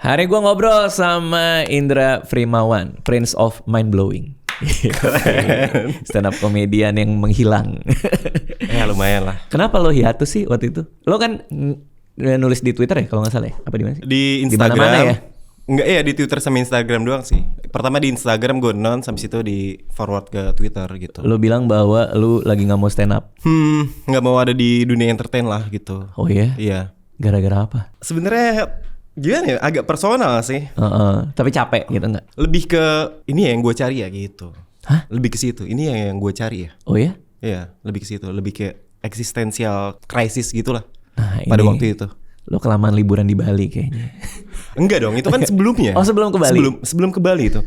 Hari gue ngobrol sama Indra Frimawan, Prince of Mind Blowing. Stand up komedian yang menghilang. Ya lumayan lah. Kenapa lo hiatus sih waktu itu? Lo kan nulis di Twitter ya kalau nggak salah ya? Apa di mana sih? Di Instagram. Di mana ya? Enggak ya, di Twitter sama Instagram doang sih. Pertama di Instagram gue announce, habis itu di forward ke Twitter gitu. Lo bilang bahwa lo lagi nggak mau stand up. Nggak mau ada di dunia entertain lah gitu. Oh iya? Iya. Gara-gara apa? Sebenarnya gimana ya, agak personal sih. Tapi capek gitu nggak? Lebih ke ini ya yang gue cari ya gitu. Hah? Lebih ke situ. Ini yang gue cari ya. Oh ya? Iya, lebih ke situ. Lebih ke existential crisis gitulah. Nah, pada ini waktu itu. lo kelamaan liburan di Bali kayaknya. Enggak dong, itu kan sebelumnya. Oh, sebelum ke Bali? Sebelum ke Bali itu.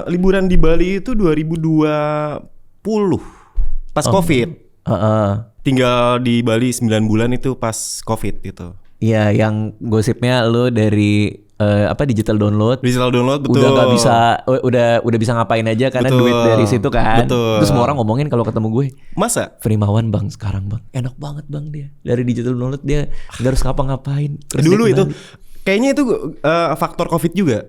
Liburan di Bali itu 2020. Pas Covid. Tinggal di Bali 9 bulan itu pas Covid gitu. Iya, yang gosipnya lo dari digital download. Digital download, betul. Udah nggak bisa, udah bisa ngapain aja karena Betul. duit dari situ kan. Betul. Terus semua orang ngomongin kalau ketemu gue, Masa? Frimawan bang sekarang bang, enak banget bang dia. Dari digital download dia nggak harus ngapa-ngapain. Terus Dulu dia itu kembali. kayaknya itu faktor Covid juga.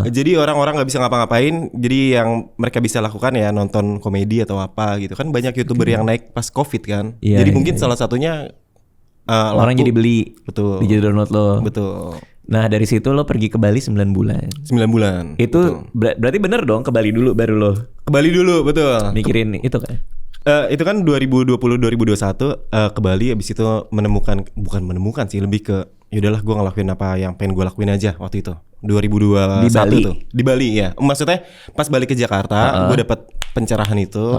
Jadi orang-orang nggak bisa ngapa-ngapain. Jadi yang mereka bisa lakukan ya nonton komedi atau apa gitu kan. Banyak YouTuber yang naik pas Covid kan. Iya, jadi iya, mungkin iya. salah satunya Orang laku. jadi beli Betul. digital download lo. Betul. Nah dari situ lo pergi ke Bali 9 bulan. 9 bulan. Itu berarti bener dong ke Bali dulu baru lo Ke Bali dulu, betul. mikirin itu kan. Itu kan 2020 2021 ke Bali, abis itu bukan menemukan sih, lebih ke yaudahlah gue ngelakuin apa yang pengen gue lakuin aja waktu itu. 2021 Di Bali? tuh. Di Bali ya. Maksudnya pas balik ke Jakarta, gue dapat pencerahan itu.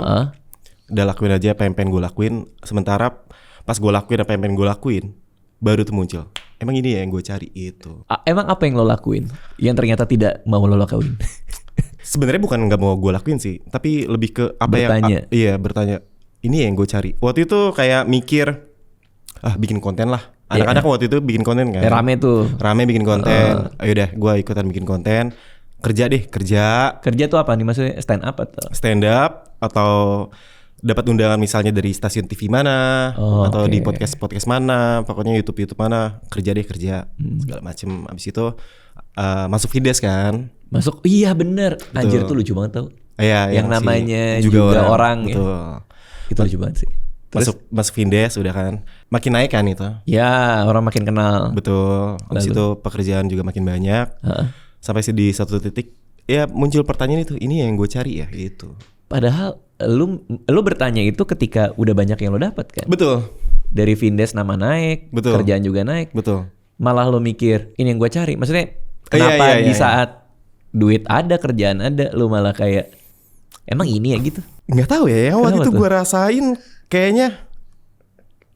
Udah lakuin aja apa yang pengen gue lakuin. Sementara pas gue lakuin apa yang pengen gue lakuin, baru tuh muncul. Emang ini ya yang gue cari itu. Emang apa yang lo lakuin yang ternyata tidak mau lo lakuin? Sebenarnya bukan nggak mau gue lakuin sih, tapi lebih ke apa Bertanya. iya bertanya. Ini yang gue cari. Waktu itu kayak mikir, bikin konten lah. Anak-anak waktu itu bikin konten kan. Rame tuh. Rame bikin konten. Ayo deh, gue ikutan bikin konten. Kerja deh, kerja. Kerja tuh apa nih maksudnya, stand up atau? Stand up atau dapat undangan misalnya dari stasiun TV mana, atau di podcast mana, pokoknya YouTube mana. Kerja deh, kerja. Segala macem. Abis itu masuk Fides kan. Masuk, iya bener. Anjir tuh lucu banget tau. Iya, yang si namanya juga orang ya. Betul. Itu lucu banget sih. Terus, Masuk Fides udah kan. Makin naik kan itu. ya orang makin kenal. Betul. Habis itu pekerjaan juga makin banyak. Sampai di satu titik ya muncul pertanyaan itu, ini yang gue cari ya gitu. Padahal lu bertanya itu ketika udah banyak yang lo dapat kan. Betul. Dari Findes nama naik, Betul. kerjaan juga naik. Betul. Malah lo mikir ini yang gue cari. Maksudnya kenapa di saat duit ada, kerjaan ada, lu malah kayak emang ini ya gitu. Nggak tahu ya, yang waktu Kenapa itu tuh? gue rasain kayaknya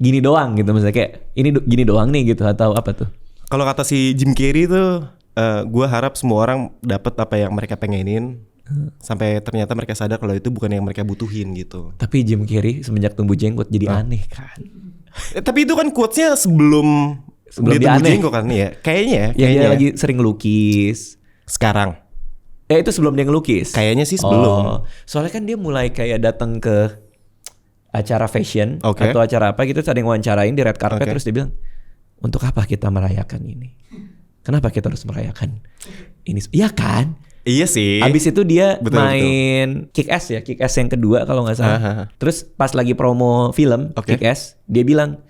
Gini doang gitu, misalnya kayak ini gini doang nih gitu, atau apa tuh? kalau kata si Jim Carrey tuh, gue harap semua orang dapat apa yang mereka pengenin. Sampai ternyata mereka sadar kalau itu bukan yang mereka butuhin gitu. Tapi Jim Carrey semenjak tumbuh jenggot jadi aneh kan. Tapi itu kan quotes-nya sebelum Sebelum dia dia tumbuh aneh. jenggot kan ya. Kayaknya Ya dia kayaknya. lagi sering lukis. Sekarang. Itu sebelum dia ngelukis. Kayaknya sih sebelum. Soalnya kan dia mulai kayak datang ke acara fashion Oke. atau acara apa gitu, terus ada yang wawancarain di red carpet, Oke. terus dia bilang, untuk apa kita merayakan ini? Kenapa kita harus merayakan ini? Iya kan? Iya sih. Abis itu dia Betul, main Kick-Ass ya, Kick-Ass yang kedua kalau nggak salah. Aha. Terus pas lagi promo film Oke. Kick-Ass, dia bilang,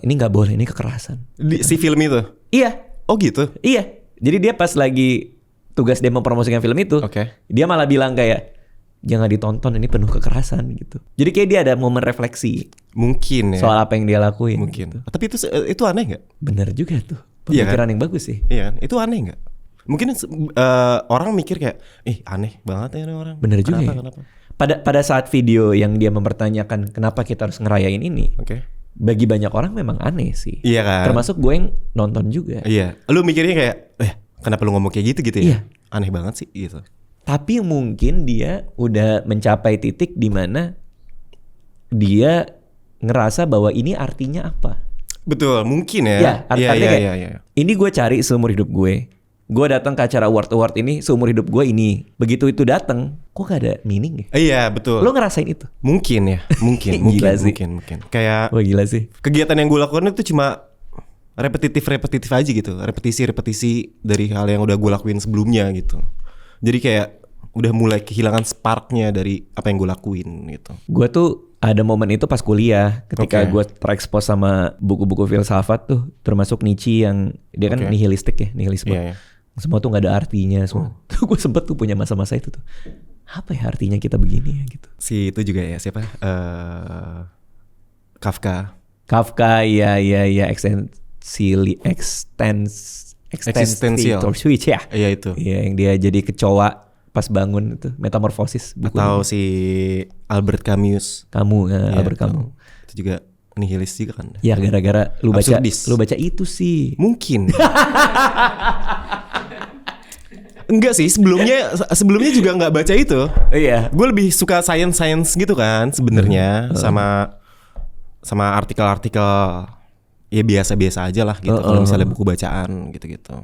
ini nggak boleh, ini kekerasan. Si film itu. Iya, Oh gitu. iya. Jadi dia pas lagi tugas dia mempromosikan film itu, Oke. dia malah bilang kayak, jangan ditonton, ini penuh kekerasan gitu. Jadi kayak dia ada momen refleksi Mungkin ya. soal apa yang dia lakuin. Mungkin. Gitu. Tapi itu aneh nggak? Bener juga tuh. Iya Pemikiran yang bagus sih. Iya kan? Itu aneh nggak? Mungkin orang mikir kayak, aneh banget ya ini orang. Bener juga ya. Kenapa? Pada saat video yang dia mempertanyakan kenapa kita harus ngerayain ini, Oke. bagi banyak orang memang aneh sih. Iya kan? Termasuk gue yang nonton juga. Iya. Lu mikirnya kayak, kenapa lu ngomong kayak gitu ya? Iya. Aneh banget sih gitu. Tapi mungkin dia udah mencapai titik di mana dia ngerasa bahwa ini artinya apa. Betul, mungkin ya. Ya, artinya kayak, iya. ini gue cari seumur hidup gue. Gue datang ke acara award ini seumur hidup gue ini. Begitu itu datang, kok gak ada meaning ya? Iya, betul. Lo ngerasain itu? Mungkin ya, mungkin. Gila sih. Mungkin. Kayak Wah gila sih. kegiatan yang gue lakukan itu cuma repetitif aja gitu, repetisi dari hal yang udah gue lakuin sebelumnya gitu. Jadi kayak udah mulai kehilangan sparknya dari apa yang gue lakuin gitu. Gue tuh ada momen itu pas kuliah ketika Oke. gue terekspos sama buku-buku filsafat tuh, termasuk Nietzsche yang dia kan Oke. nihilistik ya, nihilisme. Iya, iya. Semua tuh nggak ada artinya semua. Tuh gue sempet tuh punya masa-masa itu tuh. Apa ya artinya kita begini ya gitu. Si itu juga ya siapa? Kafka. Kafka ya Existential. switch ya. Iya itu. Iya yang dia jadi kecoa pas bangun itu metamorfosis buku Atau si Albert Camus. kamu Iya, Albert Camus. Itu juga nihilis juga kan. Ya gara-gara Absurdis. lu baca itu sih. Mungkin. Enggak sih, sebelumnya juga nggak baca itu. Iya. Gue lebih suka science gitu kan sebenarnya sama artikel-artikel ya biasa-biasa aja lah gitu kalau misalnya buku bacaan gitu-gitu.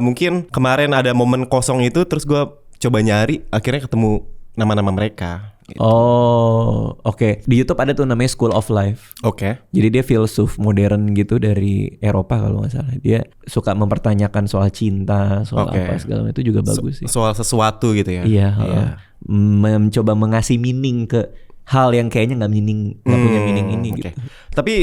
Mungkin kemarin ada momen kosong itu terus gue coba nyari akhirnya ketemu nama-nama mereka. Gitu. Oh, oke. Di YouTube ada tuh namanya School of Life. Oke. Jadi dia filsuf modern gitu dari Eropa kalau nggak salah. Dia suka mempertanyakan soal cinta, soal Oke. apa segala macam itu juga bagus sih. Soal sesuatu gitu ya. Iya, mencoba mengasih meaning ke hal yang kayaknya nggak punya meaning ini Oke. gitu. Tapi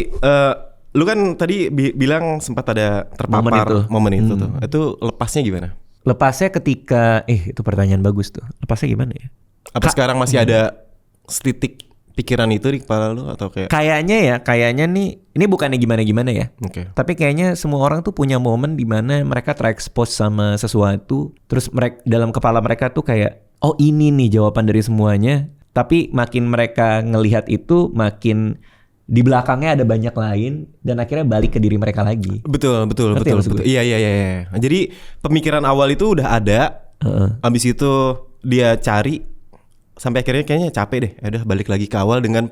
lu kan tadi bilang sempat ada terpapar momen itu tuh. Itu lepasnya gimana? Lepasnya ketika itu pertanyaan bagus tuh. Lepasnya gimana ya? Apa sekarang masih ada setitik pikiran itu di kepala lu atau kayak Kayaknya nih ini bukannya gimana-gimana ya. Oke. Tapi kayaknya semua orang tuh punya momen di mana mereka terekspos sama sesuatu, terus mereka dalam kepala mereka tuh kayak, oh ini nih jawaban dari semuanya. Tapi makin mereka ngelihat itu, makin di belakangnya ada banyak lain dan akhirnya balik ke diri mereka lagi. Betul. Ngerti ya maksud gue? Iya. Jadi pemikiran awal itu udah ada. Abis itu dia cari sampai akhirnya kayaknya capek deh. Ya udah balik lagi ke awal dengan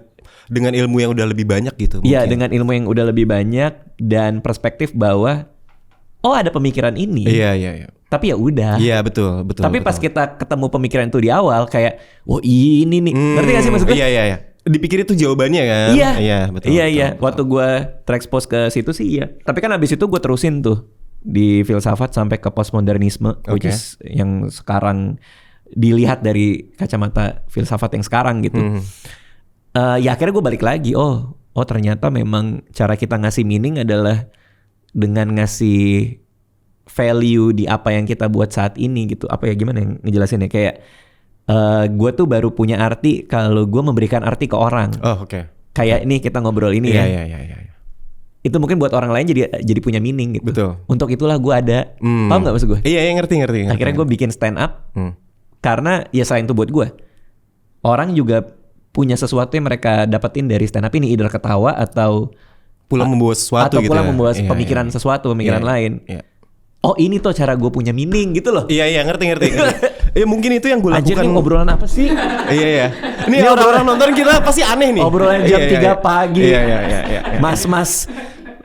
ilmu yang udah lebih banyak gitu. Iya, mungkin. dengan ilmu yang udah lebih banyak dan perspektif bahwa ada pemikiran ini. Iya. Tapi ya udah. Iya betul. Tapi pas kita ketemu pemikiran itu di awal kayak, wah ini nih. Ngerti gak sih maksud gue? Iya. Dipikir itu jawabannya kan? Iya, betul. Iya. Waktu gue terekspos ke situ sih iya. Tapi kan abis itu gue terusin tuh di filsafat sampai ke postmodernisme, which is yang sekarang dilihat dari kacamata filsafat yang sekarang gitu. Ya akhirnya gue balik lagi. Oh ternyata memang cara kita ngasih meaning adalah dengan ngasih value di apa yang kita buat saat ini gitu. Apa ya gimana yang ngejelasinnya kayak. Gue tuh baru punya arti kalau gue memberikan arti ke orang. Oh oke. Kayak ini kita ngobrol ini ya. Iya. Itu mungkin buat orang lain jadi punya meaning gitu. Betul. Untuk itulah gue ada. Paham nggak maksud gue? Iya ngerti. Akhirnya gue bikin stand up karena ya selain itu buat gue, orang juga punya sesuatu yang mereka dapetin dari stand up ini, either ketawa atau pulang membawa sesuatu atau gitu. pulang ya? membawa Iya, pemikiran iya. sesuatu, pemikiran lain. Iya. Oh ini tuh cara gue punya meaning gitu loh. Iya ngerti. Ya mungkin itu yang gue Anjir lakukan. ini obrolan apa sih? Iya. Ini orang-orang nonton kita pasti aneh nih. Obrolan jam 3 Iya. pagi. Iya. Mas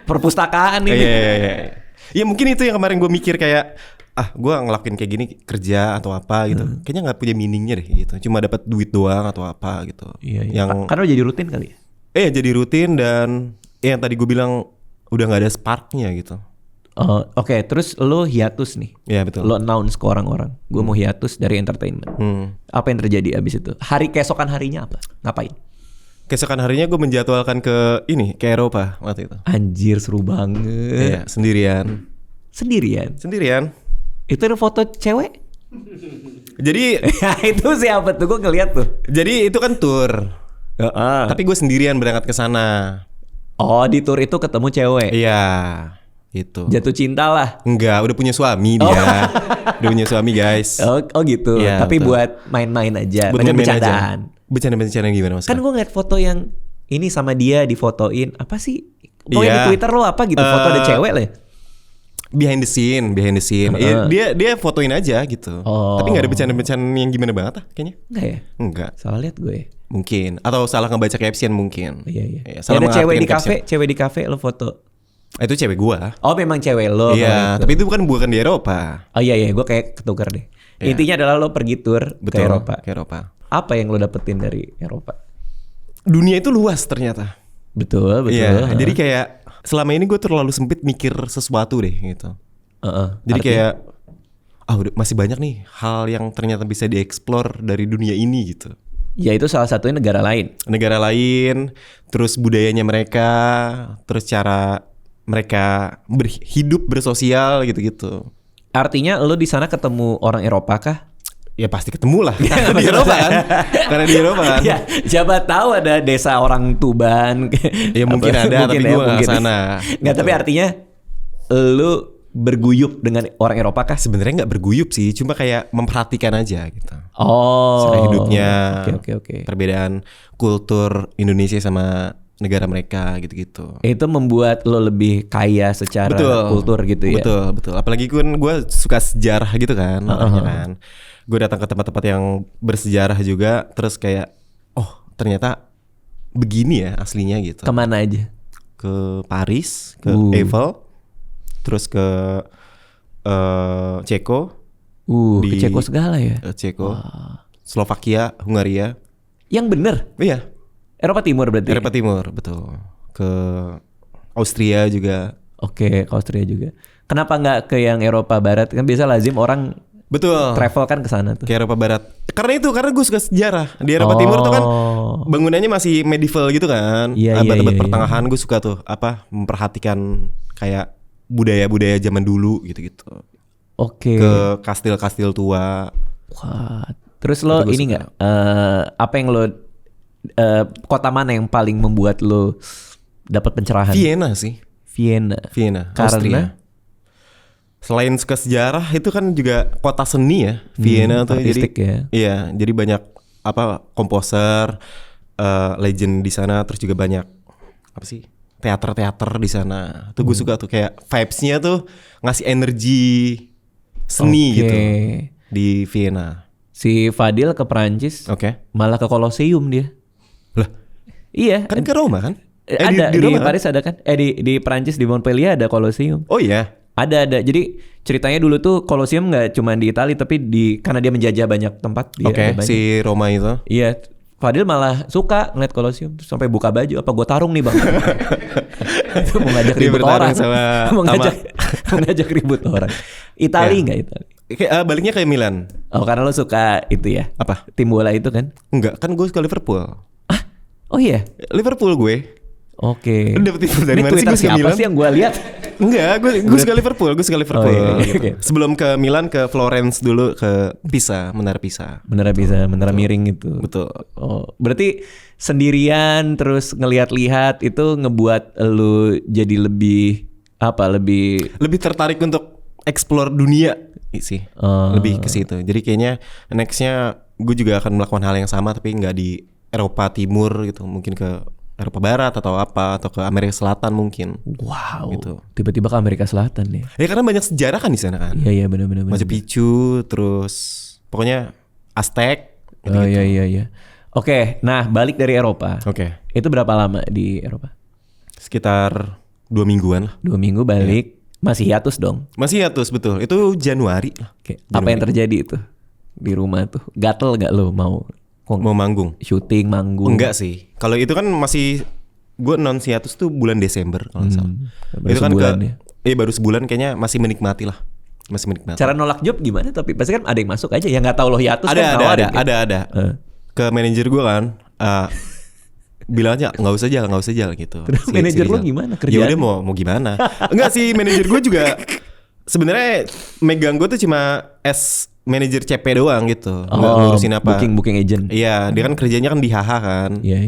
perpustakaan ini. Iya. Ya mungkin itu yang kemarin gue mikir kayak gue ngelakuin kayak gini kerja atau apa gitu. Kayaknya nggak punya meaningnya deh gitu. Cuma dapat duit doang atau apa gitu. Iya. Yang Karena jadi rutin kali ya. jadi rutin dan yang tadi gue bilang udah nggak ada sparknya gitu. Oke, terus lo hiatus nih. Iya betul. Lo announce ke orang-orang, gue mau hiatus dari entertainment. Apa yang terjadi abis itu? Keesokan harinya apa? Ngapain? Keesokan harinya gue menjadwalkan ke Eropa waktu itu. Anjir seru banget. Iya sendirian. Sendirian? Itu ada foto cewek? Jadi Itu siapa tuh? Gue ngeliat tuh. Jadi itu kan tour. Tapi gue sendirian berangkat ke sana. Oh di tour itu ketemu cewek. Iya, itu. Jatuh cinta lah. Enggak, udah punya suami dia. Udah punya suami, guys. Oh gitu. Iya, Tapi betul. buat main-main aja. Buat main-main aja. Bercandaan. Bercanda gimana maksudnya? Kan gue ngeliat foto yang ini sama dia difotoin. Apa sih? Pokoknya Iya. di Twitter lo apa gitu. Foto ada cewek lah ya? Behind the scene. Dia fotoin aja gitu. Oh. Tapi nggak ada bercanda yang gimana banget kayaknya. Enggak ya? Enggak, Salah liat gue ya? mungkin. Atau salah ngebaca caption mungkin. Iya. Ya, Ya, salah ada cewek di mengartikan cewek di kafe lo foto. Itu cewek gua. Oh memang cewek lo. Iya, kalau tapi itu. itu bukan di Eropa. Oh iya gue kayak ketukar deh. Iya. Intinya adalah lo pergi tour ke Betul, Eropa. ke Eropa. Apa yang lo dapetin dari Eropa? Dunia itu luas ternyata. Betul. Iya, jadi kayak selama ini gue terlalu sempit mikir sesuatu deh gitu. Jadi Artinya? kayak udah masih banyak nih hal yang ternyata bisa dieksplor dari dunia ini gitu. Ya itu salah satunya negara lain. Negara lain, terus budayanya mereka, terus cara mereka hidup bersosial gitu-gitu. Artinya lo di sana ketemu orang Eropa kah? Ya pasti ketemu lah. Karena di Eropa kan. Karena di Eropa kan. Ya, siapa tahu ada desa orang Tuban. Ya mungkin ada, tapi gue gak kesana. Nggak, tapi artinya lo berguyup dengan orang Eropa kah? Sebenarnya nggak berguyup sih, cuma kayak memperhatikan aja gitu. Oh. Cara hidupnya, Oke. perbedaan kultur Indonesia sama negara mereka gitu-gitu. Itu membuat lo lebih kaya secara kultur gitu ya? Betul. Apalagi gue suka sejarah gitu kan, makanya kan. Gue datang ke tempat-tempat yang bersejarah juga, terus kayak, ternyata begini ya aslinya gitu. Kemana aja? Ke Paris, ke Eiffel, terus ke Ceko. Ke Ceko segala ya? Ceko, Slovakia, Hungaria. Yang bener? Iya. Eropa Timur berarti? Eropa Timur, betul. Ke Austria juga. Oke, ke Austria juga. Kenapa nggak ke yang Eropa Barat? Kan biasa lazim orang travel kan ke sana tuh. Ke Eropa Barat. Karena gue suka sejarah. Di Eropa Timur tuh kan bangunannya masih medieval gitu kan. Abad-abad pertengahan gue suka tuh memperhatikan kayak budaya-budaya zaman dulu gitu-gitu. Oke. Ke kastil-kastil tua. Wah. Terus lo ini nggak? Apa yang lo kota mana yang paling membuat lo dapat pencerahan? Vienna sih. Vienna. Karena Austria. Selain suka sejarah itu kan juga kota seni ya. Vienna tuh jadi ya. Iya, jadi banyak komposer, legend di sana, terus juga banyak teater-teater di sana. Tuh gue suka tuh kayak vibes-nya tuh ngasih energi seni gitu di Vienna. Si Fadil ke Perancis, malah ke Colosseum dia. Lah, iya. Kan ke Roma kan? Ada di Roma, Paris kan? Ada kan? Di Perancis di Montpellier ada Colosseum. Oh iya. Ada. Jadi ceritanya dulu tuh Colosseum nggak cuma di Italia, tapi karena dia menjajah banyak tempat. Si Roma itu. Iya. Fadil malah suka ngeliat Colosseum, terus sampai buka baju. Apa gue tarung nih bang? Itu mau ngajak ribut orang. Mau ngajak ribut orang. Italia nggak Italia? Baliknya kayak Milan. Oh karena lo suka itu ya? Apa? Tim bola itu kan? Enggak, kan gue suka Liverpool. Oh iya? Liverpool gue. Oke. Dapet info dari mana sih? Twitter siapa sih yang gue lihat? Enggak, gue suka Liverpool. Oh, iya. Gitu. Sebelum ke Milan, ke Florence dulu, ke Pisa, Menara Pisa. Menara miring itu. Betul. Oh, berarti sendirian terus ngelihat-lihat itu ngebuat lu jadi lebih tertarik untuk explore dunia sih. Lebih ke situ. Jadi kayaknya nextnya gue juga akan melakukan hal yang sama tapi nggak di Eropa Timur gitu, mungkin ke Eropa Barat atau ke Amerika Selatan mungkin. Wow. Gitu. Tiba-tiba ke Amerika Selatan ya. Ya karena banyak sejarah kan di sana kan. Iya benar. Machu Picchu, terus pokoknya Aztec. Oh iya. Oke, nah balik dari Eropa. Oke. Itu berapa lama di Eropa? Sekitar 2 mingguan lah. 2 minggu balik. Masih hiatus dong? Masih hiatus, betul. Itu Januari lah. Oke. Apa yang terjadi itu di rumah tuh? Gatel gak lo mau manggung? Syuting, manggung? Enggak sih. Kalau itu kan masih gue non hiatus tuh bulan Desember kalau nggak salah. Itu kan baru sebulan kayaknya masih menikmati lah. Masih menikmati. Cara nolak job gimana? Tapi pasti kan ada yang masuk aja yang nggak tahu lo hiatus kan nawarin. Ada. Ke manajer gue kan bilang aja nggak usah jalan gitu. Terus manajer lo gimana kerjaan? Ya udah mau gimana? Enggak sih, manajer gue juga sebenarnya megang gue tuh cuma manajer CP doang gitu. Ngurusin apa? Booking agent. Iya, dia kan kerjanya kan di HH kan. Iya.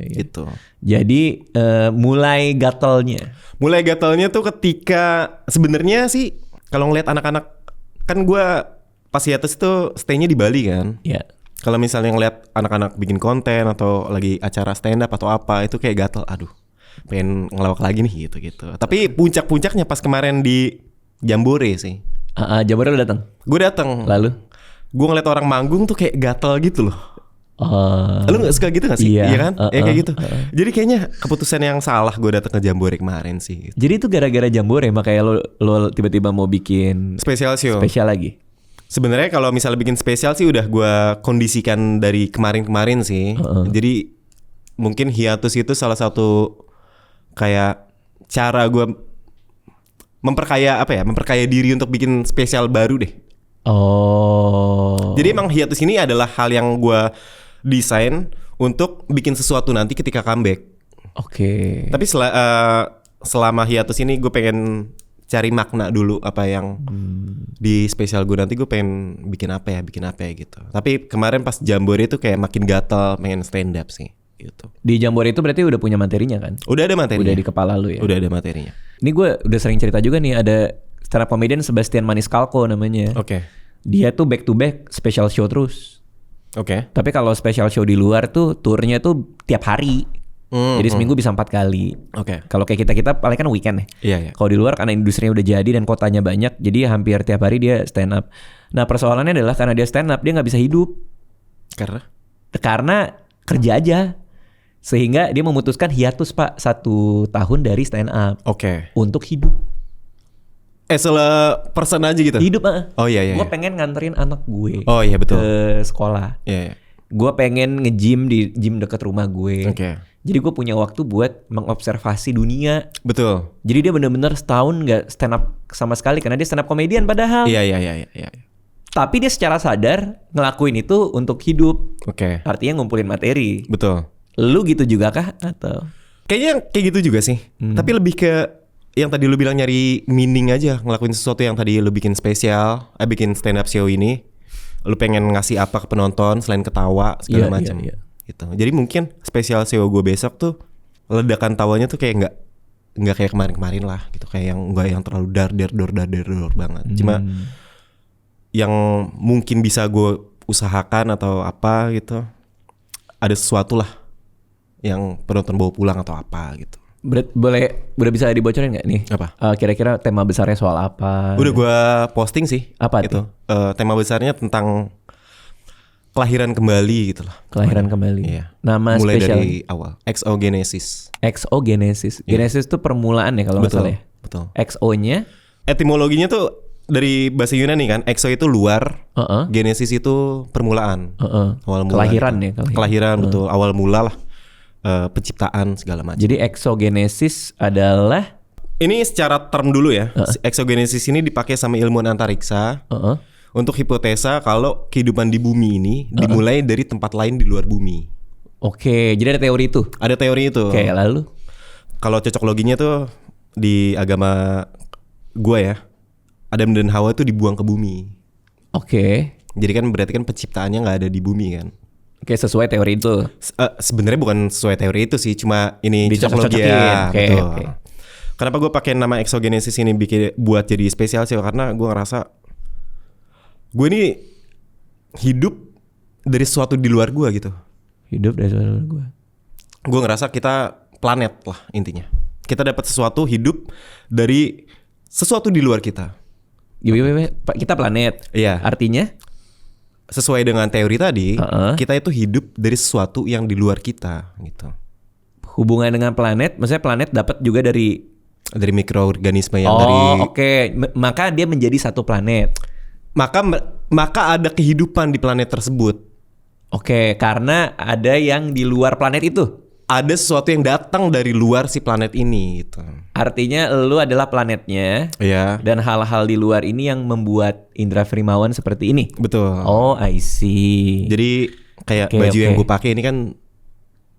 Gitu. Jadi mulai gatalnya tuh ketika sebenarnya sih kalau ngeliat anak-anak kan gue pas hiatus tuh stay-nya di Bali kan. Iya. Kalau misalnya ngeliat anak-anak bikin konten atau lagi acara stand up atau apa itu kayak gatel, aduh pengen ngelawak lagi nih gitu. Tapi puncak-puncaknya pas kemarin di Jambore sih. Jambore udah datang? Gue datang. Lalu? Gue ngeliat orang manggung tuh kayak gatel gitu loh. Lu gak suka gitu gak sih? Iya kan? Kayak gitu. Jadi kayaknya keputusan yang salah gue datang ke Jambore kemarin sih gitu. Jadi itu gara-gara Jambore makanya lo tiba-tiba mau bikin spesial lagi? Sebenarnya kalau misalnya bikin spesial sih udah gue kondisikan dari kemarin sih. Jadi mungkin hiatus itu salah satu kayak cara gue memperkaya diri untuk bikin spesial baru deh. Oh. Jadi emang hiatus ini adalah hal yang gue desain untuk bikin sesuatu nanti ketika comeback. Oke. Tapi selama hiatus ini gue pengen cari makna dulu apa yang di spesial gue nanti gue pengen bikin apa ya gitu. Tapi kemarin pas Jambore itu kayak makin gatel pengen stand up sih gitu. Di Jambore itu berarti udah punya materinya kan? Udah ada materinya. Udah di kepala lu ya? Udah ada materinya. Ini gue udah sering cerita juga nih, ada stand up comedian Sebastian Maniscalco namanya. Oke. Dia tuh back to back special show terus. Oke. Tapi kalau special show di luar tuh turnya tuh tiap hari. Jadi seminggu bisa 4 kali. Oke. Kalau kayak kita paling kan weekend ya. Iya. Kalau di luar karena industrinya udah jadi dan kotanya banyak, jadi hampir tiap hari dia stand up. Nah persoalannya adalah karena dia stand up dia nggak bisa hidup karena kerja aja, sehingga dia memutuskan hiatus Pak 1 tahun dari stand up. Oke. Untuk hidup. Person aja gitu. Hidup Oh iya. Gue pengen nganterin anak gue. Oh iya betul. Ke sekolah. Iya. Gue pengen nge-gym di gym deket rumah gue. Oke. Jadi gue punya waktu buat mengobservasi dunia. Betul. Jadi dia benar-benar setahun nggak stand up sama sekali karena dia stand up komedian padahal. Iya. Tapi dia secara sadar ngelakuin itu untuk hidup. Oke. Artinya ngumpulin materi. Betul. Lu gitu juga kah atau? Kayaknya kayak gitu juga sih. Tapi lebih ke yang tadi lu bilang nyari meaning aja, ngelakuin sesuatu yang tadi lu bikin spesial, bikin stand up show ini. Lu pengen ngasih apa ke penonton selain ketawa segala macam. Iya. Gitu. Jadi mungkin spesial show gue besok tuh ledakan tawanya tuh kayak nggak kayak kemarin lah gitu, kayak yang nggak yang terlalu dar banget. Cuma yang mungkin bisa gue usahakan atau apa gitu, ada sesuatu lah yang penonton bawa pulang atau apa gitu. Udah bisa dibocorin nggak nih? Apa? Kira-kira tema besarnya soal apa? Udah gue posting sih. Apa itu? Tema besarnya tentang kelahiran kembali gitu lah. Kelahiran kembali. Iya. Nama mulai spesial dari awal. Exogenesis. Exogenesis. Iya. Genesis itu permulaan ya kalau nggak salah ya. Betul. XO-nya? Etimologinya tuh dari bahasa Yunani kan. Exo itu luar. Genesis itu permulaan. Awal mula. Kelahiran gitu. ya. Kelahiran betul. Awal mula lah. Penciptaan segala macam. Jadi exogenesis adalah ini secara term dulu ya. Exogenesis ini dipakai sama ilmuwan antariksa. Untuk hipotesa kalau kehidupan di bumi ini dimulai dari tempat lain di luar bumi. Oke, jadi ada teori itu. Ada teori itu. Oke, lalu kalau cocok loginya tuh di agama gua ya, Adam dan Hawa tuh dibuang ke bumi. Oke. Jadi kan berarti kan penciptaannya nggak ada di bumi kan. Oke, sesuai teori itu. Sebenarnya bukan sesuai teori itu sih, cuma ini cocok logi ya. Oke. Kenapa gue pakai nama exogenesis ini buat jadi spesial sih? Karena gue ngerasa gue ini hidup dari sesuatu di luar gue gitu. Hidup dari sesuatu di luar gue. Gue ngerasa kita planet lah intinya. Kita dapat sesuatu hidup dari sesuatu di luar kita. Kita planet. Iya. Artinya? Sesuai dengan teori tadi, kita itu hidup dari sesuatu yang di luar kita gitu. Hubungan dengan planet, maksudnya planet dapat juga dari mikroorganisme yang dari. Oke. Maka dia menjadi satu planet. Maka ada kehidupan di planet tersebut. Oke, karena ada yang di luar planet itu. Ada sesuatu yang datang dari luar si planet ini gitu. Artinya lu adalah planetnya. Iya. Dan hal-hal di luar ini yang membuat Indra Frimawan seperti ini. Betul. Oh, I see. Jadi kayak baju yang gue pakai ini kan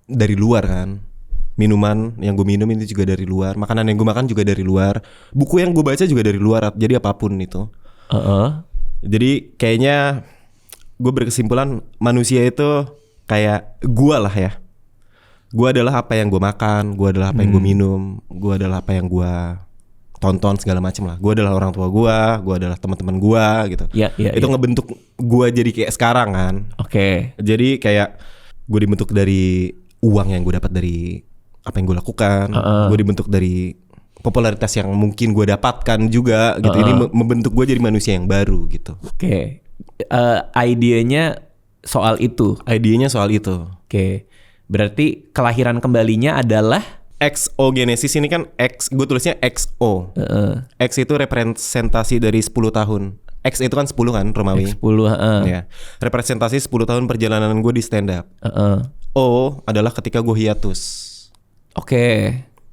dari luar kan. Minuman yang gue minum ini juga dari luar. Makanan yang gue makan juga dari luar. Buku yang gue baca juga dari luar. Jadi apapun itu. Jadi kayaknya gue berkesimpulan manusia itu kayak gue lah ya. Gue adalah apa yang gue makan, gue adalah apa yang gue minum, gue adalah apa yang gue tonton segala macam lah. Gue adalah orang tua gue adalah teman-teman gue gitu. Itu ngebentuk gue jadi kayak sekarang kan. Oke. Jadi kayak gue dibentuk dari uang yang gue dapat dari apa yang gue lakukan. Gue dibentuk dari popularitas yang mungkin gue dapatkan juga gitu. Ini membentuk gue jadi manusia yang baru gitu. Oke. Idenya soal itu. Oke. Berarti kelahiran kembalinya adalah exogenesis ini kan gue tulisnya XO. X itu representasi dari 10 tahun. X itu kan 10 kan Romawi. X10, ya. Representasi 10 tahun perjalanan gue di stand up. O adalah ketika gue hiatus. Oke.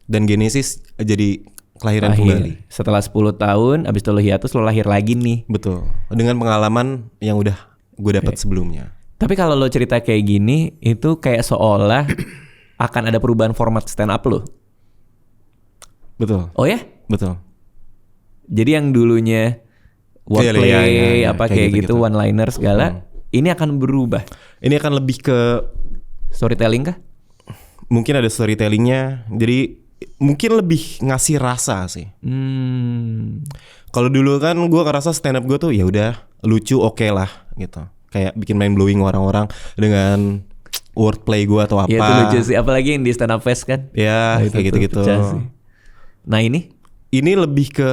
Dan Genesis jadi kelahiran kembali. Setelah 10 tahun, abis itu lo hiatus, lo lahir lagi nih. Betul. Dengan pengalaman yang udah gue dapat sebelumnya. Tapi kalau lo cerita kayak gini, itu kayak seolah akan ada perubahan format stand up lo. Betul. Oh ya? Betul. Jadi yang dulunya wordplay, kayak gitu, one liner segala, ini akan berubah. Ini akan lebih ke storytelling kah? Mungkin ada storytellingnya. Jadi mungkin lebih ngasih rasa sih. Kalau dulu kan gue ngerasa stand up gue tuh ya udah lucu oke lah gitu. Kayak bikin mind blowing orang-orang dengan wordplay gue atau apa. Iya itu lucu sih, apalagi yang di stand up fest kan. Ya kayak gitu-gitu. Nah ini lebih ke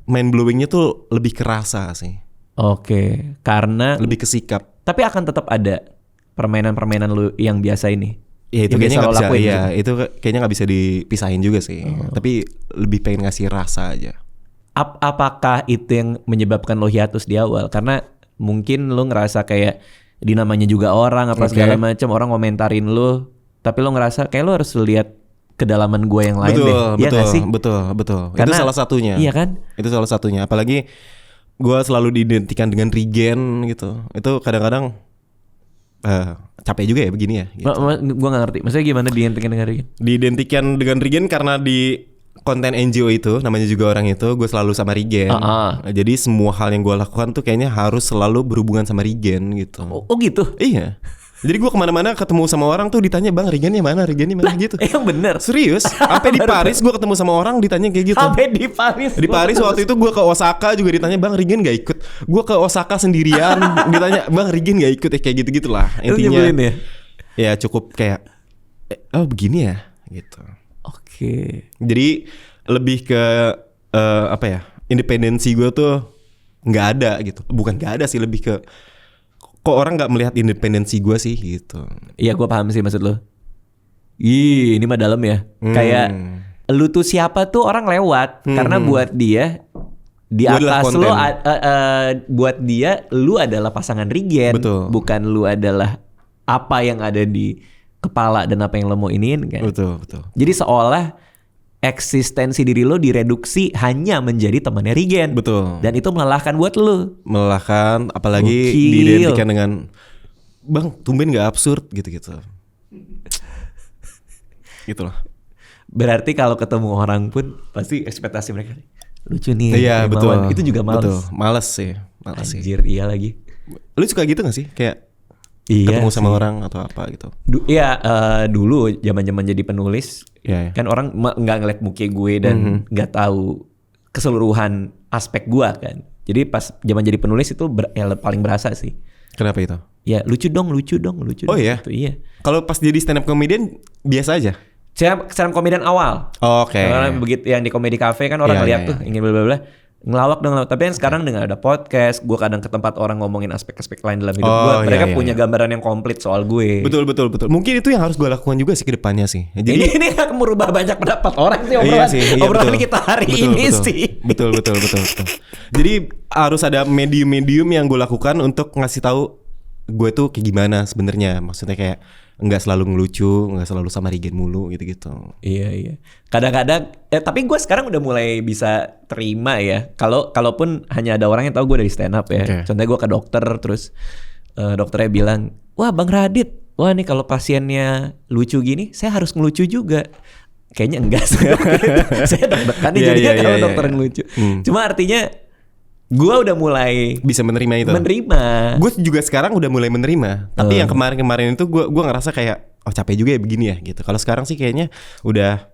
mind blowingnya tuh lebih kerasa sih. Oke, karena lebih ke sikap. Tapi akan tetap ada permainan-permainan lu yang biasa ini. Ya itu kayaknya nggak bisa. Iya gitu. itu kayaknya nggak bisa dipisahin juga sih. Tapi lebih pengen ngasih rasa aja. Apakah itu yang menyebabkan lo hiatus di awal? Karena mungkin lo ngerasa kayak di namanya juga orang apa segala macam, orang komentarin lo, tapi lo ngerasa kayak lo harus lihat kedalaman gue yang lain deh. Iya nggak sih? Betul. Karena, itu salah satunya. Iya kan? Itu salah satunya. Apalagi gue selalu diidentikan dengan Regen gitu. Itu kadang-kadang capek juga ya begini ya gitu. Gue gak ngerti maksudnya gimana diidentikan dengan Regen? Diidentikan dengan Regen karena di konten NGO itu namanya juga orang itu gue selalu sama Regen. Jadi semua hal yang gue lakukan tuh kayaknya harus selalu berhubungan sama Regen gitu. Oh gitu? Iya. Jadi gue kemana-mana ketemu sama orang tuh ditanya, bang Regennya mana gitu. Yang bener? Serius? Sampai di Paris gue ketemu sama orang ditanya kayak gitu. Sampai di Paris? Di Paris waktu itu gue ke Osaka juga ditanya, bang Regen gak ikut. Gue ke Osaka sendirian ditanya, bang Regen gak ikut. Kayak gitu-gitu lah intinya. Ya cukup kayak oh begini ya gitu. Oke. Jadi lebih ke apa ya, independensi gue tuh gak ada gitu. Bukan gak ada sih, lebih ke kok orang nggak melihat independensi gue sih gitu. Iya gue paham sih maksud lo. Ini mah dalam ya. Kayak lu tuh siapa tuh orang lewat. Karena buat dia di atas lo buat dia lu adalah pasangan Regen. Betul. Bukan lu adalah apa yang ada di kepala dan apa yang lo mau iniin kan. Betul. Jadi seolah eksistensi diri lo direduksi hanya menjadi temannya Regen. Betul. Dan itu melelahkan buat lo. Melelahkan, apalagi diidentikan dengan bang, tumben gak absurd gitu-gitu. Gitulah. Berarti kalau ketemu orang pun pasti ekspektasi mereka lucu nih. Iya betul. Itu juga males. Betul. Males sih. Anjir, iya lagi. Lu suka gitu gak sih? Kayak ketemu sama orang atau apa gitu? Dulu zaman jadi penulis, kan orang nggak ngeliat muka gue dan nggak tahu keseluruhan aspek gue kan. Jadi pas zaman jadi penulis itu paling berasa sih. Kenapa itu? Ya lucu dong. Oh iya? Gitu, iya. Kalau pas jadi stand up comedian biasa aja? Stand up comedian awal. Oke. Karena begitu yang di Comedy Cafe kan orang ngeliat tuh ingin bla ngelawak dong. Tapi yang sekarang dengan ada podcast, gue kadang ke tempat orang ngomongin aspek-aspek lain dalam hidup gue. Mereka punya gambaran yang komplit soal gue. Betul. Mungkin itu yang harus gue lakukan juga sih ke depannya sih. Jadi ini akan merubah banyak pendapat orang sih obrolan kita hari ini sih. Betul. Jadi harus ada medium-medium yang gue lakukan untuk ngasih tahu gue tuh kayak gimana sebenarnya. Maksudnya kayak nggak selalu ngelucu, nggak selalu sama Regen mulu gitu. Iya. Kadang-kadang, tapi gue sekarang udah mulai bisa terima ya. Kalaupun hanya ada orang yang tahu gue dari stand up ya. Okay. Contohnya gue ke dokter, terus dokternya bilang, wah Bang Radit, wah nih kalau pasiennya lucu gini, saya harus ngelucu juga. Kayaknya enggak sih. Saya deg-degan nih jadinya kalau dokter ngelucu. Cuma artinya gue udah mulai bisa menerima itu. Gue juga sekarang udah mulai menerima. Tapi yang kemarin itu gue ngerasa kayak capek juga ya begini ya gitu. Kalau sekarang sih kayaknya udah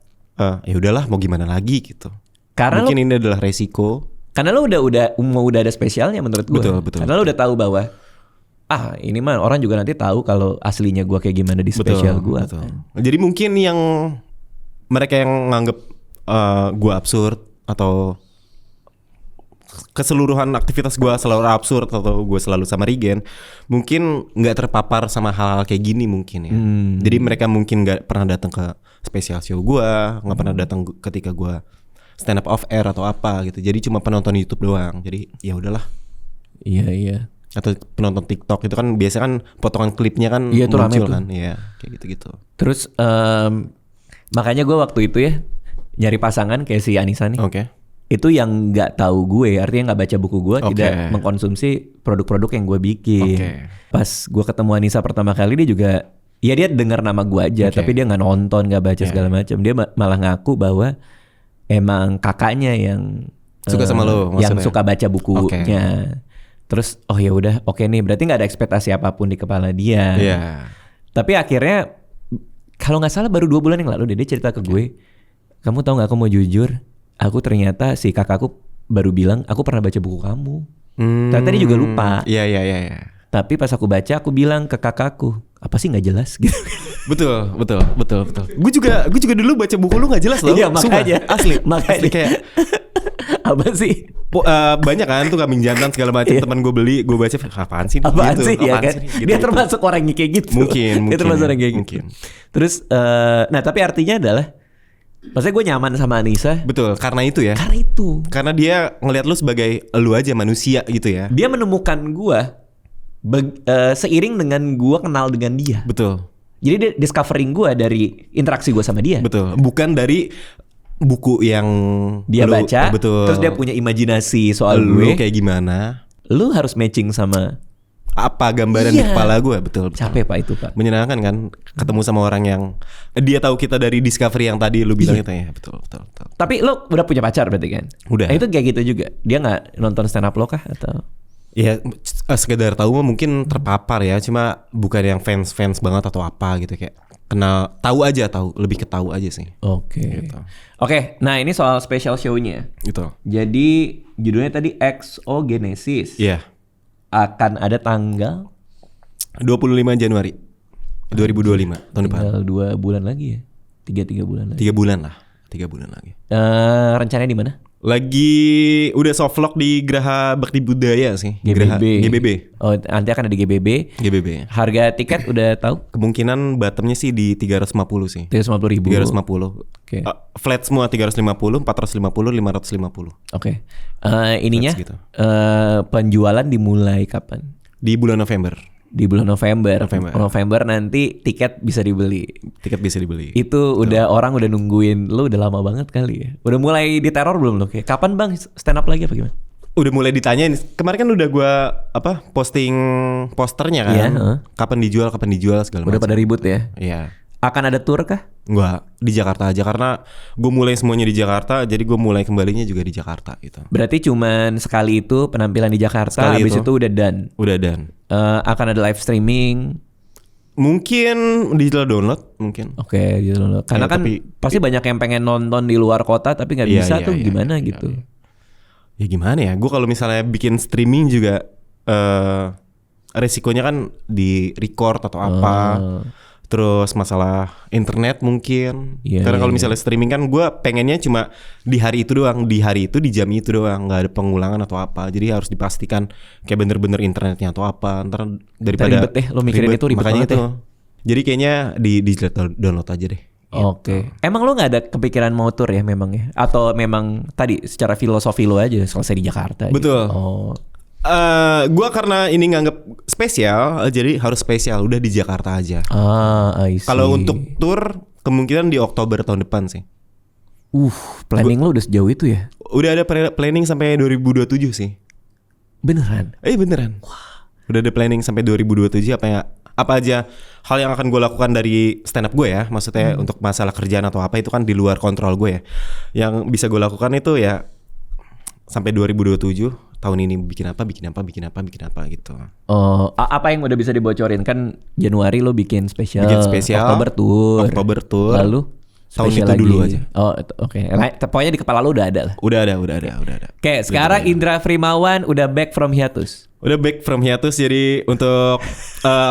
ya udahlah mau gimana lagi gitu. Karena mungkin ini adalah resiko. Karena lo udah ada spesialnya menurut gue. Betul. Karena lo udah tahu bahwa ini mah orang juga nanti tahu kalau aslinya gue kayak gimana di spesial gue. Jadi mungkin yang mereka yang nganggep gue absurd atau keseluruhan aktivitas gue selalu absurd atau gue selalu sama Regen, mungkin nggak terpapar sama hal-hal kayak gini mungkin ya. Jadi mereka mungkin nggak pernah datang ke spesial show gue, nggak pernah datang ketika gue stand up off air atau apa gitu. Jadi cuma penonton YouTube doang. Jadi ya udahlah. Iya. Atau penonton TikTok itu kan biasa kan potongan klipnya kan muncul kan. Iya kayak gitu-gitu. Terus makanya gue waktu itu ya nyari pasangan kayak si Anissa nih. Oke. Itu yang nggak tahu gue, artinya nggak baca buku gue, Oke. tidak mengkonsumsi produk-produk yang gue bikin. Oke. Pas gue ketemu Anissa pertama kali, dia juga, ya dia dengar nama gue aja, Oke. tapi dia nggak nonton, nggak baca segala macam. Dia malah ngaku bahwa emang kakaknya yang Suka sama lo, yang maksudnya? suka baca bukunya. Terus oh ya udah, oke nih, berarti nggak ada ekspektasi apapun di kepala dia. Iya. Tapi akhirnya kalau nggak salah baru 2 bulan yang lalu dia cerita ke gue, kamu tahu nggak, aku mau jujur, aku ternyata si kakakku baru bilang aku pernah baca buku kamu. Ternyata dia juga lupa. Iya. Tapi pas aku baca, aku bilang ke kakakku, apa sih nggak jelas gitu. Betul. Gue juga dulu baca buku lu nggak jelas loh. Iya, makanya. Sumpah. Asli kayak Apa sih? banyak kan tuh kambing jantan segala macam. Teman gue beli, gue baca apaan sih? Apaan gitu. sih ya Apaan kan? sih? Gitu, Dia gitu. termasuk orang yang kayak gitu. Mungkin. Dia termasuk orang kayak gitu. Mungkin. Terus, nah tapi artinya adalah, maksudnya gue nyaman sama Anissa Betul, karena itu ya. karena itu. Karena dia ngelihat lu sebagai lu aja manusia gitu ya. Dia menemukan gue seiring dengan gue kenal dengan dia. Betul. Jadi dia discovering gue dari interaksi gue sama dia. Betul. Bukan dari buku yang Dia lu- baca, betul. terus dia punya imajinasi soal lu gue. kayak gimana? Lu harus matching sama. Apa gambaran di Iya. kepala gue? Betul. Capek pak itu pak. Menyenangkan kan ketemu sama orang yang dia tahu kita dari discovery yang tadi lu bilang itu ya. Betul. Tapi lo udah punya pacar berarti kan? Udah. Nah, itu kayak gitu juga. Dia nggak nonton stand up lo kah atau? Ya sekedar tahu mah mungkin terpapar ya, cuma bukan yang fans banget atau apa gitu, kayak kenal, lebih ke tahu aja sih. Oke. Gitu. Oke, nah ini soal special show-nya. Gitu. Jadi judulnya tadi Exogenesis. Iya. Akan ada tanggal 25 Januari 2025 tahun depan. tinggal 2 bulan lagi ya. 3 bulan lagi. 3 bulan lah. 3 bulan lagi. Rencananya di mana? Lagi udah soft lock di Geraha Bakti Budaya sih. GBB. Oh, nanti akan ada di GBB. GBB. Harga tiket udah tahu? Kemungkinan bottomnya sih di 350 sih. 350.000. 350. Oke. Flat semua 350, 450, 550. Oke. Ininya Flat segitu. penjualan dimulai kapan? Di bulan November. Di bulan November nanti tiket bisa dibeli. Tiket bisa dibeli. Itu udah orang udah nungguin lu udah lama banget kali ya. Udah mulai diteror belum lo? Kayak kapan bang stand up lagi apa gimana? Udah mulai ditanyain. Kemarin kan udah gua posting posternya kan. Iya, Kapan dijual segala Udah macam. pada ribut ya. Iya. Akan ada tour kah? Enggak, di Jakarta aja karena gue mulai semuanya di Jakarta, jadi gue mulai kembalinya juga di Jakarta gitu. Berarti cuman sekali itu penampilan di Jakarta, Sekali habis itu. itu udah done. Udah dan Akan ada live streaming. mungkin digital download mungkin. Oke, gitu loh. Karena Ya, kan tapi- pasti banyak yang pengen nonton di luar kota tapi nggak Iya, bisa iya, tuh iya, gimana iya, gitu. Ya gimana ya? Gue kalau misalnya bikin streaming juga resikonya kan di record atau apa. Terus masalah internet mungkin. Iya, Karena iya, kalau misalnya streaming kan gue pengennya cuma di hari itu doang, di jam itu doang, nggak ada pengulangan atau apa. Jadi harus dipastikan kayak bener-bener internetnya atau apa. Ntar daripada ribet deh, lo mikirin itu ribet makanya banget itu. Jadi kayaknya di digital download aja deh. Oke. Emang lo nggak ada kepikiran mau tour ya memang ya? Atau memang tadi secara filosofi lo aja selesai di Jakarta? Betul. Gitu? Oh. Gua karena ini nganggap spesial, jadi harus spesial. Udah di Jakarta aja. I see. Kalau untuk tour kemungkinan di Oktober tahun depan sih. Planning lo udah sejauh itu ya? Udah ada planning sampai 2027 sih. Beneran? Beneran. Udah ada planning sampai 2027 apa aja hal yang akan gue lakukan dari stand up gue ya. Maksudnya untuk masalah kerjaan atau apa itu kan di luar kontrol gue ya. Yang bisa gue lakukan itu ya sampai 2027 tahun ini bikin apa gitu. Oh, apa yang udah bisa dibocorin? Kan Januari lo bikin spesial. Bikin spesial. Oktober tour. Lalu tahun spesial itu dulu lagi. aja. Oh, oke. Nah, pokoknya di kepala lo udah ada lah. Udah ada. Oke, sekarang Indra Frimawan udah back from hiatus. Udah back from hiatus, jadi untuk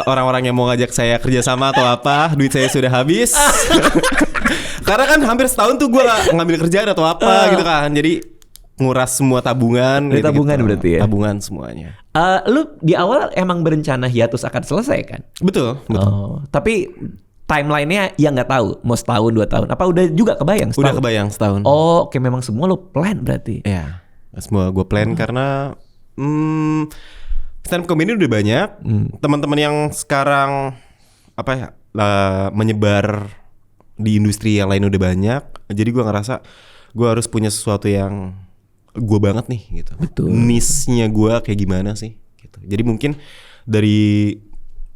orang-orang yang mau ngajak saya kerjasama atau apa, duit saya sudah habis. Karena kan hampir setahun tuh gue gak ngambil kerjaan atau apa gitu kan, jadi nguras semua tabungan. Dari tabungan berarti ya? Tabungan semuanya. Lu di awal emang berencana hiatus akan selesai kan? Betul. Oh, tapi timelinenya ya nggak tahu, mau setahun 2 tahun. Apa udah juga kebayang? Udah kebayang setahun. Oh, oke, memang semua lo plan berarti. Ya, semua gue plan karena stand up comedy udah banyak. Teman-teman yang sekarang menyebar di industri yang lain udah banyak. Jadi gue ngerasa gue harus punya sesuatu yang gue banget nih gitu. Betul. Niche-nya gue kayak gimana sih gitu. Jadi mungkin dari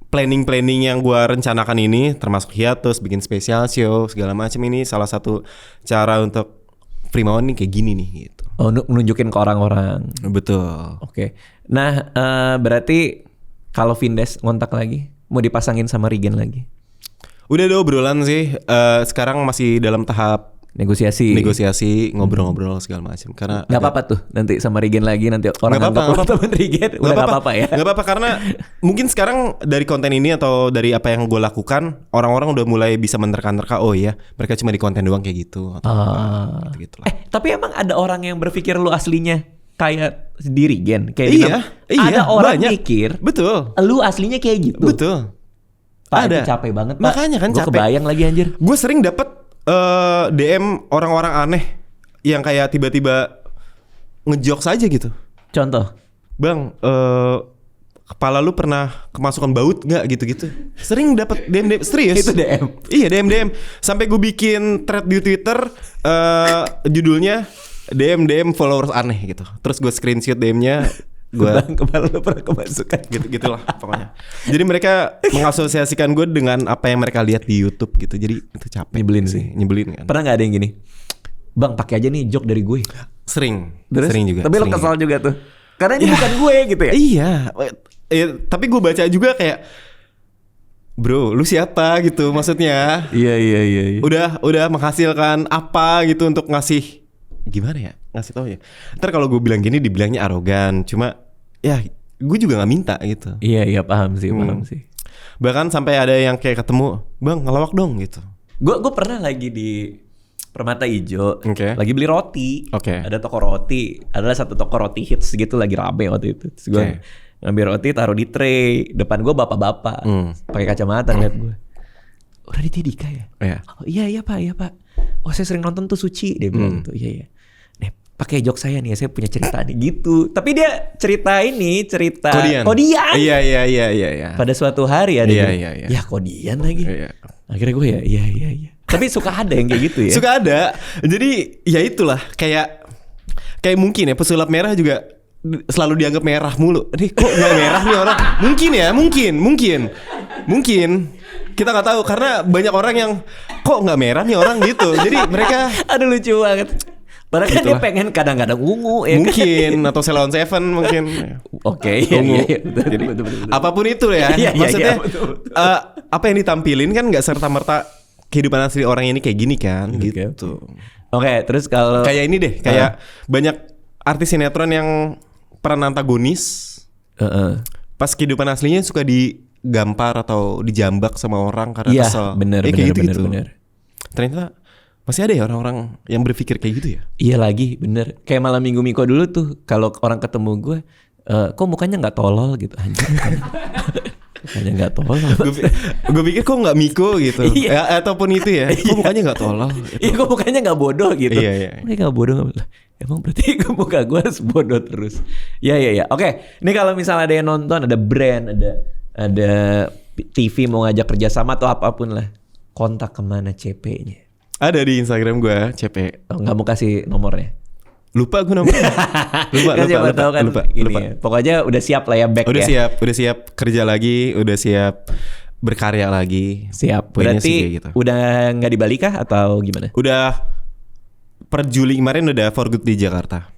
planning yang gue rencanakan ini, termasuk hiatus, bikin special show segala macam, ini salah satu cara untuk Frimawan nih kayak gini nih gitu. Oh, nunjukin ke orang-orang. Betul. Oke. Nah, berarti kalau Vindes ngontak lagi, mau dipasangin sama Regen lagi? Udah ada obrolan sih. Sekarang masih dalam tahap Negosiasi, ngobrol-ngobrol segala macam. Karena nggak apa-apa tuh nanti sama Regen lagi, nanti orang anggap lo teman Regen. Udah nggak apa-apa ya? Nggak apa-apa karena mungkin sekarang dari konten ini atau dari apa yang gue lakukan, orang-orang udah mulai bisa menerka-nerka. Oh iya, mereka cuma di konten doang kayak gitu. Atau gitu lah. Tapi emang ada orang yang berpikir lu aslinya kayak sendiri Gen, kayak iya, ada orang banyak. mikir, betul, lu aslinya kayak gitu. Betul. Pak, ada. itu capek banget Pak. Makanya kan gua capek. Kebayang lagi anjir. Gue sering dapet DM orang-orang aneh yang kayak tiba-tiba ngejokes aja gitu. Contoh, Bang, kepala lu pernah kemasukan baut nggak gitu-gitu? Sering dapat DM serius. itu DM. Iya, DM. Sampai gue bikin thread di Twitter, judulnya DM followers aneh gitu. Terus gue screenshot DM-nya, gue kepala lu pernah kemasukan gitulah pokoknya. Jadi mereka mengasosiasikan gue dengan apa yang mereka lihat di YouTube gitu. Jadi itu capek. Nyebelin sih. Nyebelin kan. Pernah nggak ada yang gini? Bang, pakai aja nih joke dari gue. Sering. Terus? Sering juga. Tapi lo kesal juga tuh. Karena ini bukan gue gitu ya. Iya. Tapi gue baca juga kayak, bro, lu siapa gitu maksudnya? Iya. Udah menghasilkan apa gitu untuk ngasih, gimana ya? Ngasih tau ya. Ntar kalau gue bilang gini dibilangnya arogan. Cuma ya gue juga nggak minta gitu. Iya paham sih. Bahkan sampai ada yang kayak ketemu, bang ngelawak dong gitu. Gue pernah lagi di Permata Ijo, lagi beli roti. Ada toko roti, adalah satu toko roti hits gitu lagi rame waktu itu. Terus gue ngambil roti taruh di tray, depan gue bapak-bapak pakai kacamata ngeliat gue. Oh, Raditya Dika ya? Oh, iya pak. Oh, saya sering nonton tuh Suci, dia bilang gitu. Iya. Nih, pakai jok saya nih, saya punya cerita nih gitu. Tapi dia cerita Kodian. Iya. Pada suatu hari ada Iya. Ya Kodian lagi. Iya. Akhirnya gue iya. Tapi suka ada yang kayak gitu ya. Suka ada. Jadi ya itulah kayak mungkin ya pesulap merah juga selalu dianggap merah mulu. Nih kok nggak merah nih orang? Mungkin. Kita nggak tahu karena banyak orang yang kok nggak merah nih orang gitu. Jadi mereka aduh lucu banget. Padahal kan dia pengen kadang-kadang ungu ya mungkin kan? Atau Ceylon Seven mungkin. Oke, ungu. Iya. Jadi apapun itu ya. Maksudnya apa yang ditampilin kan nggak serta-merta kehidupan asli orang ini kayak gini kan gitu. Oke, terus kalau kayak ini deh, kayak banyak artis sinetron yang peran antagonis. Pas kehidupan aslinya suka digampar atau dijambak sama orang karena kesel. Bener. Ternyata masih ada ya orang-orang yang berpikir kayak gitu ya. Iya lagi, bener. Kayak Malam Minggu Miko dulu tuh, kalau orang ketemu gue, kok mukanya nggak tolol gitu anjir. Mukanya nggak tolol. Gue pikir kok nggak Miko gitu. Ya, ataupun itu ya. Kok mukanya nggak tolol. Iya, kok mukanya nggak bodoh gitu. Iya. Mukanya nggak bodoh. Emang berarti muka gue harus bodoh terus. Iya. Oke, ini kalau misalnya ada yang nonton, ada brand, ada TV mau ngajak kerjasama atau apapun lah, kontak kemana CP-nya? Ada di Instagram gue, CP. Oh, nggak mau kasih nomornya? Lupa gue nomornya. Lupa. Ya. Pokoknya udah siap lah ya back ya. Udah siap kerja lagi, udah siap berkarya lagi. Siap. Berarti gitu. Udah nggak di Bali kah atau gimana? Udah per Juli kemarin udah for good di Jakarta.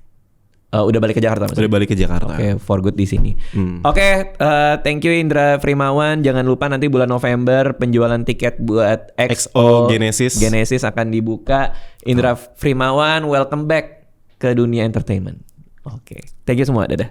Udah balik ke Jakarta maksudnya? Udah balik ke Jakarta. Oke, for good di sini. Oke, thank you Indra Frimawan. Jangan lupa nanti bulan November penjualan tiket buat XO Genesis akan dibuka. Indra Frimawan, welcome back ke dunia entertainment. Oke, thank you semua. Dadah.